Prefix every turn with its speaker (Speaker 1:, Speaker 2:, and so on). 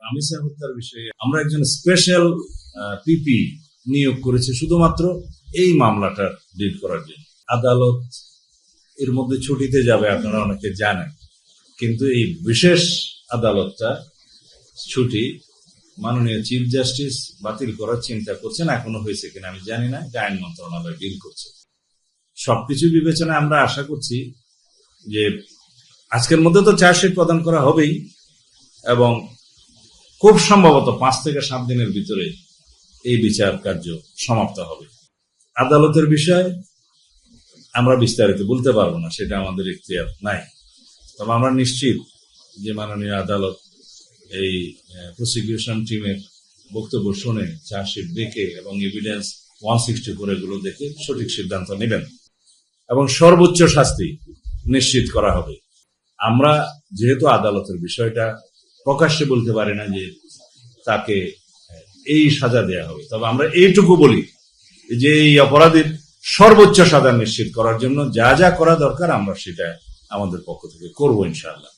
Speaker 1: আমিসা হত্যার বিষয়ে আমরা একজন স্পেশাল পিপি নিয়োগ করেছি শুধুমাত্র এই মামলাটা ডিল করার জন্য। আদালত এর মধ্যে ছুটিতে যাবে, আপনারা অনেকে জানেন, কিন্তু এই বিশেষ আদালতটা ছুটি মাননীয় চিফ জাস্টিস বাতিল করার চিন্তা করছেন। এখনো হয়েছে কিনা আমি জানি না, এটা আইন মন্ত্রণালয় ডিল করছে। সবকিছু বিবেচনায় আমরা আশা করছি যে আজকের মধ্যে তো চার্জশিট প্রদান করা হবেই এবং খুব সম্ভবত 5 থেকে 7 দিনের ভিতরে এই বিচার কার্য সমাপ্ত হবে। আদালতের বিষয় আমরা বিস্তারিত বলতে পারবো না, সেটা আমাদের ইখতিয়ার নাই। তবে আমরা নিশ্চিত যে মাননীয় আদালত এই প্রসিকিউশন টিমের বক্তব্য শুনে চার্জশিট দেখে এবং এভিডেন্স 164 এগুলো দেখে সঠিক সিদ্ধান্ত নেবেন এবং সর্বোচ্চ শাস্তি নিশ্চিত করা হবে। আমরা যেহেতু আদালতের বিষয়টা প্রকাশ্যে বলতে পারি না যে তাকে এই সাজা দেয়া হবে, তবে আমরা এইটুকু বলি যে এই অপরাধীর সর্বোচ্চ সাজা নিশ্চিত করার জন্য যা যা করা দরকার আমরা সেটা আমাদের পক্ষ থেকে করবো ইনশাআল্লাহ।